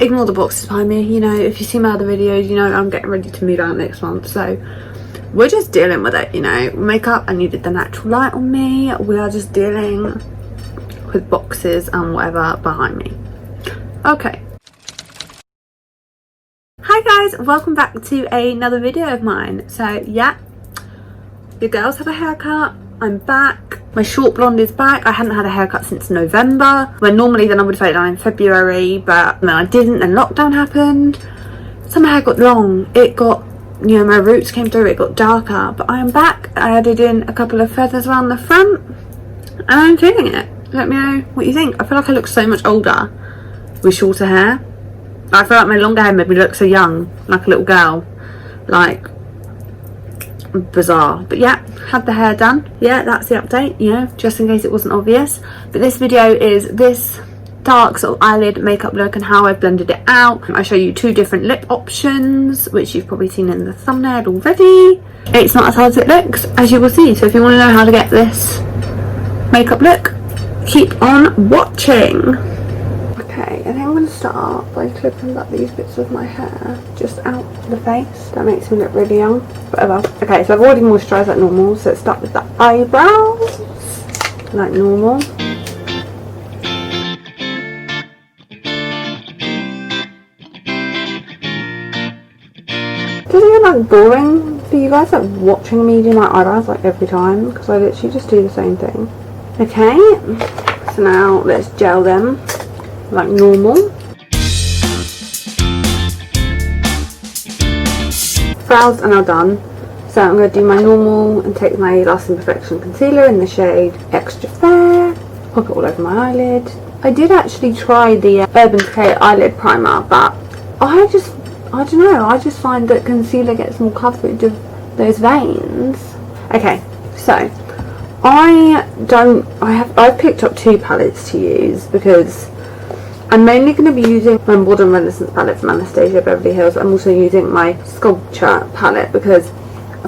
ignore the boxes behind me. You know, if you see my other videos, you know I'm getting ready to move out next month, so we're just dealing with it, you know. Makeup, I needed the natural light on me. We are just dealing with boxes and whatever behind me. Okay. Hi guys, welcome back to another video of mine. So yeah, your girls have a haircut. I'm back. My short blonde is back. I hadn't had a haircut since November, when normally then I would have had it done in February, but then I didn't, then lockdown happened. So my hair got long. It got, you know, my roots came through, it got darker, but I am back. I added in a couple of feathers around the front and I'm feeling it. Let me know what you think. I feel like I look so much older with shorter hair. I feel like my longer hair made me look so young, like a little girl. Like, bizarre. But yeah, had the hair done. Yeah, that's the update, you know, just in case it wasn't obvious. But this video is this dark sort of eyelid makeup look and how I've blended it out. I show you two different lip options, which you've probably seen in the thumbnail already. It's not as hard as it looks, as you will see. So if you want to know how to get this makeup look, keep on watching. Okay, I think I'm going to start by clipping back these bits of my hair just out the face. That makes me look really young. Whatever. Okay, so I've already moisturised like normal, so let's start with the eyebrows like normal. Does it get like boring for you guys, like watching me do my eyebrows like every time? Because I literally just do the same thing. Okay, so now let's gel them like normal. Brows are now done, so I'm going to do my normal and take my Lasting Perfection concealer in the shade Extra Fair, pop it all over my eyelid. I did actually try the Urban Decay eyelid primer, but I don't know, I just find that concealer gets more coverage of those veins. Okay, so I've picked up two palettes to use because I'm mainly going to be using my Modern Renaissance palette from Anastasia, Beverly Hills. I'm also using my Sculpture palette because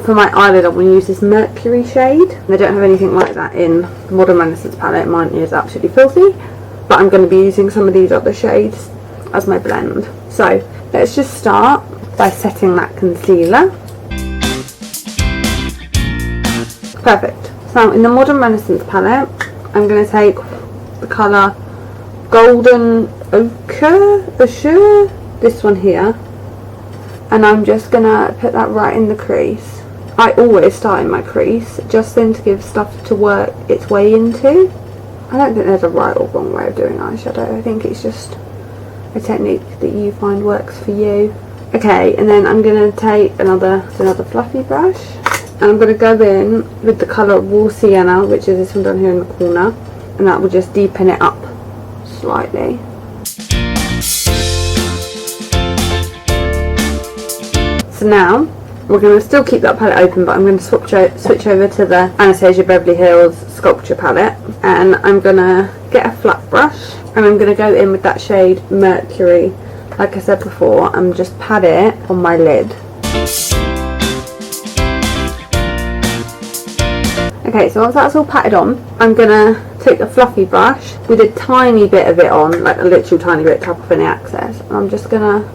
for my eyelid I want to use this Mercury shade. They don't have anything like that in the Modern Renaissance palette. Mine is absolutely filthy, but I'm going to be using some of these other shades as my blend. So let's just start by setting that concealer. Perfect. So in the Modern Renaissance palette, I'm going to take the colour Golden Ochre, this one here, and I'm just gonna put that right in the crease. I always start in my crease, just then to give stuff to work its way into. I don't think there's a right or wrong way of doing eyeshadow. I think it's just a technique that you find works for you. Okay, and then I'm gonna take another fluffy brush, and I'm gonna go in with the colour Raw Sienna, which is this one down here in the corner, and that will just deepen it up slightly. So now we're going to still keep that palette open, but I'm going to switch over to the Anastasia Beverly Hills Sculpture palette, and I'm going to get a flat brush and I'm going to go in with that shade Mercury, like I said before, and just pat it on my lid. Okay, so once that's all patted on, I'm going to take a fluffy brush with a tiny bit of it on, like a literal tiny bit, tap off any excess, and I'm just going to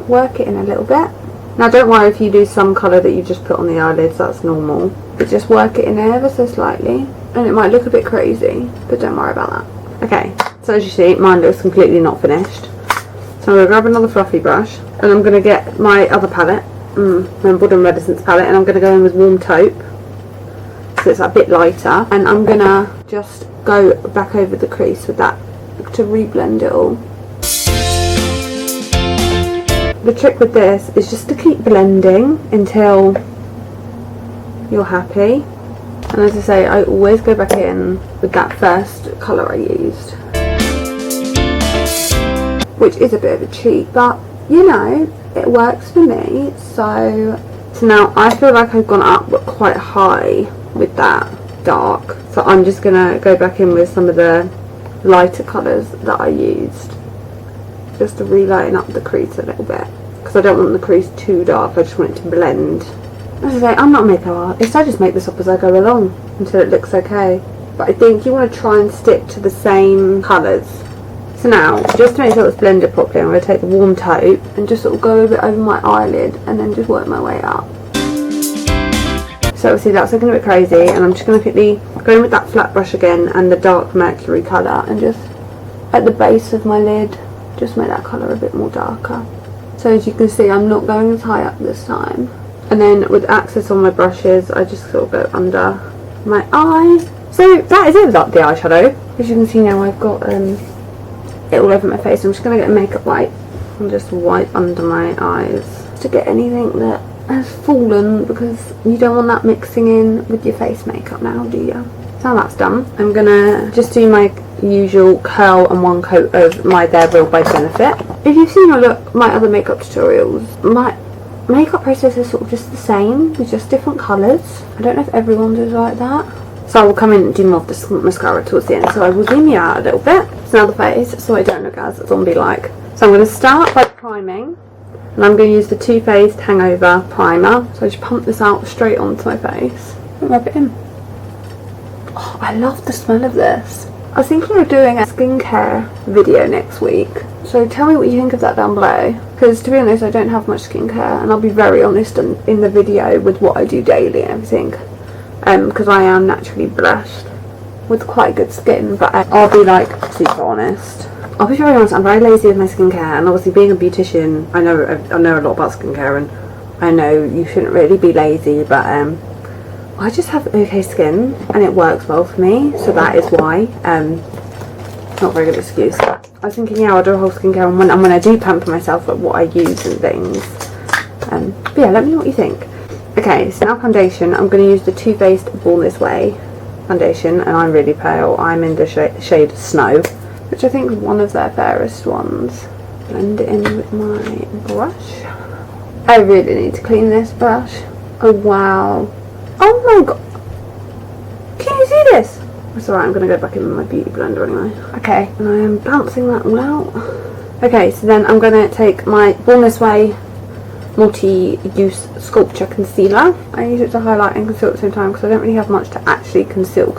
work it in a little bit. Now don't worry if you do some colour that you just put on the eyelids, that's normal, but just work it in ever so slightly, and it might look a bit crazy, but don't worry about that. Okay, so as you see, mine looks completely not finished, so I'm going to grab another fluffy brush, and I'm going to get my other palette, my Modern Renaissance palette, and I'm going to go in with Warm Taupe, so it's a bit lighter, and I'm gonna just go back over the crease with that to reblend it all. The trick with this is just to keep blending until you're happy, and as I say, I always go back in with that first colour I used, which is a bit of a cheat, but you know, it works for me. So now I feel like I've gone up quite high with that dark, so I'm just gonna go back in with some of the lighter colours that I used, just to relighten up the crease a little bit, because I don't want the crease too dark. I just want it to blend. As I say, I'm not a makeup artist, I just make this up as I go along until it looks okay. But I think you want to try and stick to the same colours So now, just to make sure it's blended properly, I'm going to take the warm taupe and just sort of go a bit over my eyelid and then just work my way up. So obviously that's looking a bit crazy, and I'm just going to quickly go in with that flat brush again and the dark mercury colour, and just at the base of my lid just make that colour a bit more darker. So as you can see, I'm not going as high up this time. And then with access on my brushes, I just sort of go under my eye. So that is it with the eyeshadow. As you can see now, I've got it all over my face. I'm just going to get a makeup wipe and just wipe under my eyes to get anything that has fallen, because you don't want that mixing in with your face makeup now, do you? So now that's done, I'm going to just do my usual curl and one coat of my They're Real by Benefit. If you've seen my other makeup tutorials, my makeup process is sort of just the same with just different colours. I don't know if everyone's is like that. So I will come in and do more of the mascara towards the end, so I will zoom you out a little bit. So now the face, so I don't look as zombie-like. So I'm going to start by priming, and I'm going to use the Too Faced Hangover Primer. So I just pump this out straight onto my face and rub it in. Oh, I love the smell of this. I was thinking of doing a skincare video next week, so tell me what you think of that down below, because to be honest I don't have much skincare, and I'll be very honest in the video with what I do daily and everything, because I am naturally blessed with quite good skin, but I'll be like super honest. I'll be very honest, I'm very lazy with my skincare, and obviously being a beautician, I know a lot about skincare, and I know you shouldn't really be lazy, but I just have okay skin and it works well for me, so that is why. Not a very good excuse. I was thinking, yeah, I'll do a whole skincare and when I do pamper myself at what I use and things. But yeah, let me know what you think. Okay, so now foundation. I'm going to use the Too Faced Born This Way foundation, and I'm really pale. I'm in the shade Snow, which I think is one of their fairest ones. Blend it in with my brush. I really need to clean this brush. Oh wow. Oh my god. Can you see this? That's alright, I'm going to go back in with my beauty blender anyway. Okay, and I am bouncing that all out. Okay, so then I'm going to take my Born This Way multi-use sculpture concealer. I use it to highlight and conceal at the same time because I don't really have much to actually conceal.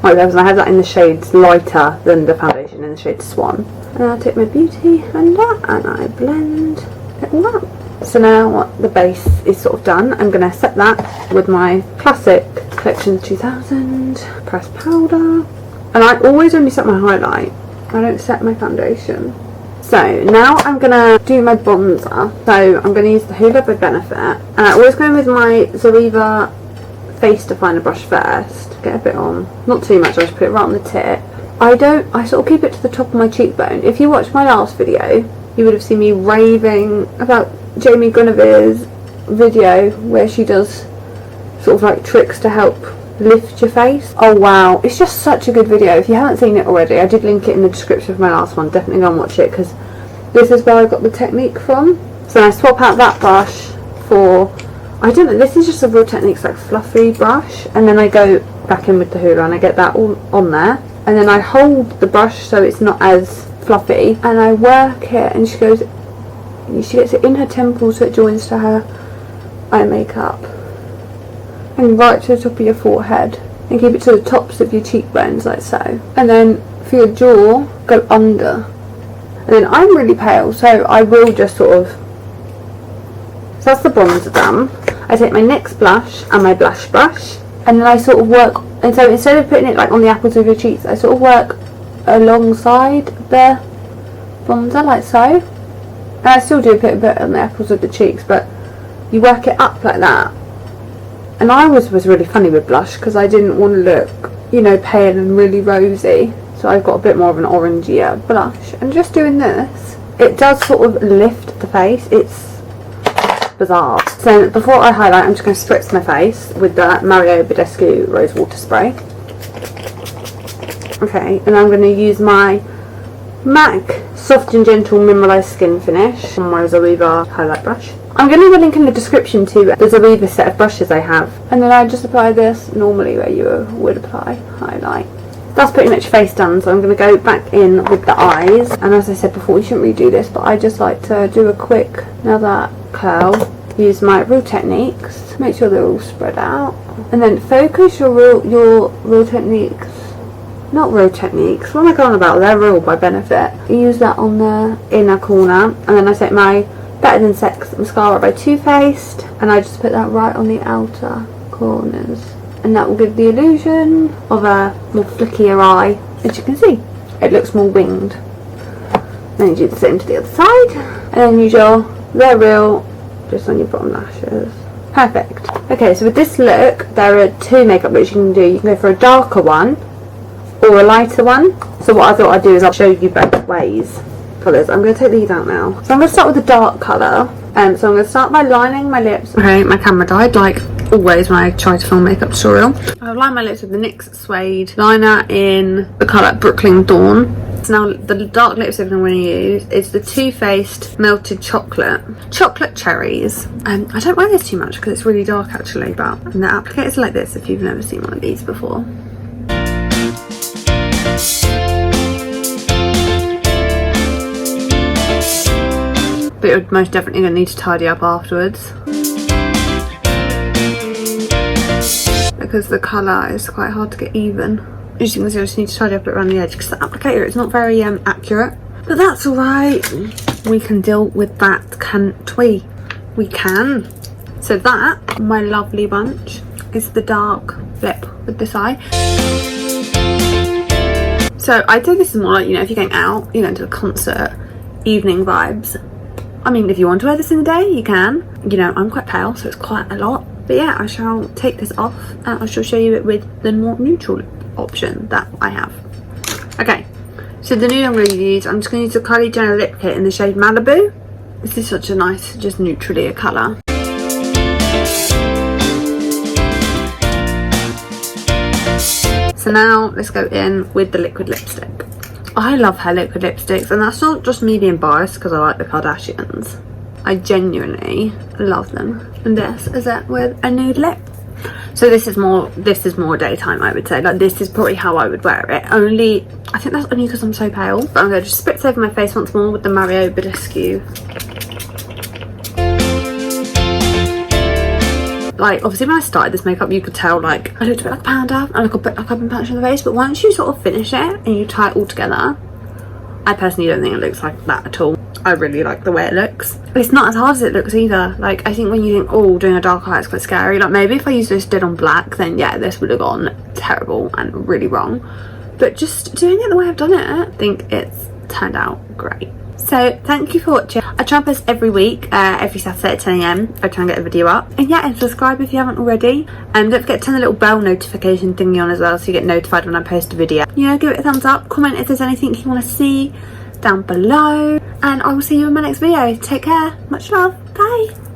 Right, because I have that in the shades lighter than the foundation in the shade Swan. And I'll take my beauty blender and I blend it all out. So now the base is sort of done. I'm going to set that with my classic Collection 2000 pressed powder. And I always only set my highlight. I don't set my foundation. So now I'm going to do my bronzer. So I'm going to use the Hoola by Benefit. And I always go in with my Zoeva face definer brush first. Get a bit on. Not too much, I just put it right on the tip. I sort of keep it to the top of my cheekbone. If you watched my last video, you would have seen me raving about Jamie Guinevere's video where she does sort of like tricks to help lift your face. Oh wow, it's just such a good video. If you haven't seen it already, I did link it in the description of my last one. Definitely go and watch it because this is where I got the technique from. So I swap out that brush for, I don't know, this is just a Real Techniques like fluffy brush, and then I go back in with the Hoola and I get that all on there, and then I hold the brush so it's not as fluffy and I work it, and she gets it in her temple so it joins to her eye makeup, and right to the top of your forehead, and keep it to the tops of your cheekbones like so, and then for your jaw go under. And then I'm really pale, so I will just sort of, so that's the bronzer done. I take my NYX blush and my blush brush, and then I sort of work, and so instead of putting it like on the apples of your cheeks, I sort of work alongside the bronzer like so. And I still do put a bit on the apples of the cheeks, but you work it up like that. And I was really funny with blush because I didn't want to look, you know, pale and really rosy. So I've got a bit more of an orangier blush. And just doing this, it does sort of lift the face. It's bizarre. So before I highlight, I'm just going to spritz my face with the Mario Badescu Rose Water Spray. Okay, and I'm going to use my MAC Soft and Gentle Mineralized Skin Finish on my Zoeva highlight brush. I'm going to leave a link in the description to the Zoeva set of brushes I have, and then I just apply this normally where you would apply highlight. That's pretty much face done, so I'm going to go back in with the eyes, and as I said before, you shouldn't really do this, but I just like to do a quick another curl, use my Real Techniques, make sure they're all spread out, and then focus your Real Techniques not Real Techniques. What am I going on about? They're Real by Benefit. I use that on the inner corner, and then I take my Better Than Sex mascara by Too Faced, and I just put that right on the outer corners, and that will give the illusion of a more flickier eye. As you can see, it looks more winged. Then you do the same to the other side, and then use your They're Real just on your bottom lashes. Perfect. Okay, so with this look, there are two makeup looks you can do. You can go for a darker one or a lighter one. So what I thought I'd do is I'll show you both ways. Colours. I'm going to take these out now. So I'm going to start with the dark colour. So I'm going to start by lining my lips. Okay, my camera died like always when I try to film a makeup tutorial. I've lined my lips with the NYX Suede liner in the colour Brooklyn Dawn. So now the dark lipstick I'm going to use is the Too Faced Melted Chocolate Cherries. I don't wear this too much because it's really dark actually, but the applicator's like this if you've never seen one of these before. But you're most definitely going to need to tidy up afterwards, because the colour is quite hard to get even. As you can see, I just need to tidy up it around the edge because the applicator is not very accurate. But that's alright. We can deal with that, can't we? We can. So that, my lovely bunch, is the dark lip with this eye. So I'd say this is more like, you know, if you're going out, you're going to a concert, evening vibes. I mean, if you want to wear this in the day, you can. You know, I'm quite pale, so it's quite a lot. But yeah, I shall take this off and I shall show you it with the more neutral option that I have. Okay, so the nude I'm going to use, I'm just going to use the Kylie Jenner Lip Kit in the shade Malibu. This is such a nice, just neutrally a colour. So now let's go in with the liquid lipstick. I love her liquid lipsticks, and that's not just me being biased because I like the Kardashians. I genuinely love them. And this is it with a nude lip. So this is more daytime, I would say. Like, this is probably how I would wear it. Only, I think that's only because I'm so pale. But I'm going to just spritz over my face once more with the Mario Badescu. Like, obviously when I started this makeup, you could tell, like, I looked a bit like a panda. I look a bit like I've been punched in the face. But once you sort of finish it and you tie it all together, I personally don't think it looks like that at all. I really like the way it looks. It's not as hard as it looks either. Like, I think when you think, oh, doing a dark eye is quite scary. Like, maybe if I used this dead on black, then yeah, this would have gone terrible and really wrong. But just doing it the way I've done it, I think it's turned out great. So thank you for watching. I try and post every week, every Saturday at 10 AM. I try and get a video up. And yeah, and subscribe if you haven't already. And don't forget to turn the little bell notification thingy on as well, so you get notified when I post a video. You know, give it a thumbs up, comment if there's anything you want to see down below. And I will see you in my next video. Take care. Much love. Bye.